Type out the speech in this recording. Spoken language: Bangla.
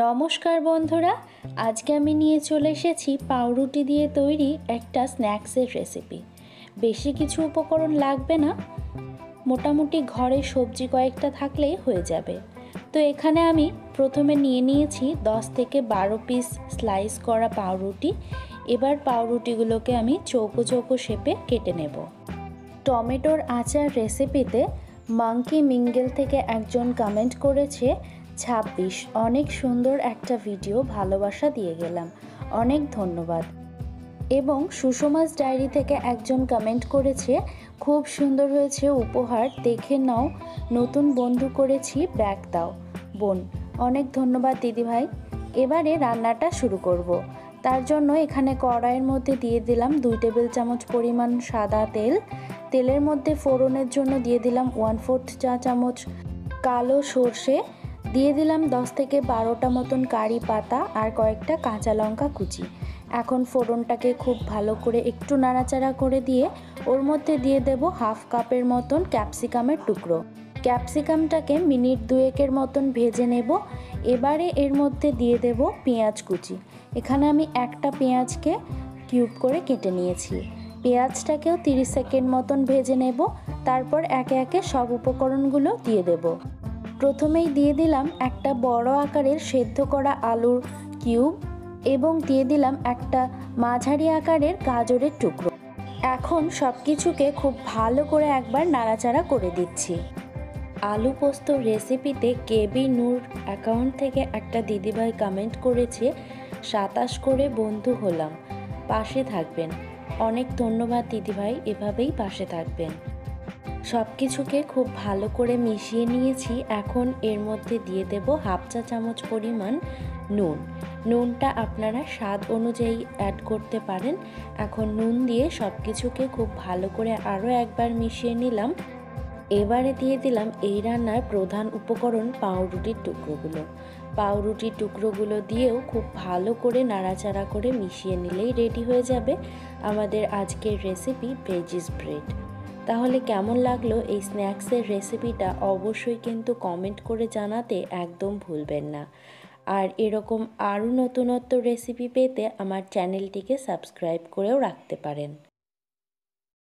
নমস্কার বন্ধুরা, আজকে আমি নিয়ে চলে এসেছি পাউরুটি দিয়ে তৈরি একটা স্ন্যাক্সের রেসিপি। বেশি কিছু উপকরণ লাগবে না, মোটামুটি ঘরে সবজি কয়েকটা থাকলেই হয়ে যাবে। তো এখানে আমি প্রথমে নিয়ে নিয়েছি 10 থেকে 12 পিস স্লাইস করা পাউরুটি। এবার পাউরুটিগুলোকে আমি চৌকো চৌকো শেপে কেটে নেব। টমেটোর আচার রেসিপিতে মাঙ্কি মিঙ্গেল থেকে একজন কমেন্ট করেছে 26। অনেক সুন্দর একটা ভিডিও, ভালোবাসা দিয়ে গেলাম, অনেক ধন্যবাদ। এবং সুষমাস ডায়েরি থেকে একজন কমেন্ট করেছে খুব সুন্দর হয়েছে উপহার, দেখে নাও, নতুন বন্ধু করেছি, ব্যাগ দাও বোন। অনেক ধন্যবাদ দিদিভাই। এবারে রান্নাটা শুরু করব। তার জন্য এখানে কড়াইয়ের মধ্যে দিয়ে দিলাম 2 টেবিল চামচ পরিমাণ সাদা তেল। তেলের মধ্যে ফোড়নের জন্য দিয়ে দিলাম 1/4 চা চামচ কালো সর্ষে, দিয়ে দিলাম 10 থেকে 12টা মতন কারি পাতা আর কয়েকটা কাঁচা লঙ্কা কুচি। এখন ফোড়নটাকে খুব ভালো করে একটু নাড়াচাড়া করে দিয়ে ওর মধ্যে দিয়ে দেব 1/2 কাপের মতন ক্যাপসিকামের টুকরো। ক্যাপসিকামটাকে মিনিট 2-এর মতন ভেজে নেব। এবারে এর মধ্যে দিয়ে দেব পেঁয়াজ কুচি। এখানে আমি একটা পেঁয়াজকে কিউব করে কেটে নিয়েছি। পেঁয়াজটাকেও 30 সেকেন্ড মতন ভেজে নেব। তারপর একে একে সব উপকরণগুলো দিয়ে দেব। প্রথমেই দিয়ে দিলাম একটা বড় আকারের সেদ্ধ করা আলুর কিউব এবং দিয়ে দিলাম একটা মাঝারি আকারের গাজরের টুকরো। এখন সব কিছুকে খুব ভালো করে একবার নাড়াচাড়া করে দিচ্ছি। আলু পোস্ত রেসিপিতে কেবি নূর অ্যাকাউন্ট থেকে একটা দিদিভাই কমেন্ট করেছে 27 করে বন্ধু হলাম, পাশে থাকবেন। অনেক ধন্যবাদ দিদিভাই, এভাবেই পাশে থাকবেন। সব কিছুকে খুব ভালো করে মিশিয়ে নিয়েছি। এখন এর মধ্যে দিয়ে দেব 1/2 চা চামচ পরিমাণ নুন। নুনটা আপনারা স্বাদ অনুযায়ী অ্যাড করতে পারেন। এখন নুন দিয়ে সব কিছুকে খুব ভালো করে আরও একবার মিশিয়ে নিলাম। এবারে দিয়ে দিলাম এই রান্নার প্রধান উপকরণ পাউরুটির টুকরোগুলো। পাউরুটির টুকরোগুলো দিয়েও খুব ভালো করে নাড়াচাড়া করে মিশিয়ে নিলেই রেডি হয়ে যাবে আমাদের আজকের রেসিপি ভেজিস ব্রেড। তাহলে কেমন লাগলো এই স্ন্যাক্সের রেসিপিটা অবশ্যই কিন্তু কমেন্ট করে জানাতে একদম ভুলবেন না। আর এরকম আরও নতুনত্ব রেসিপি পেতে আমার চ্যানেলটিকে সাবস্ক্রাইব করেও রাখতে পারেন।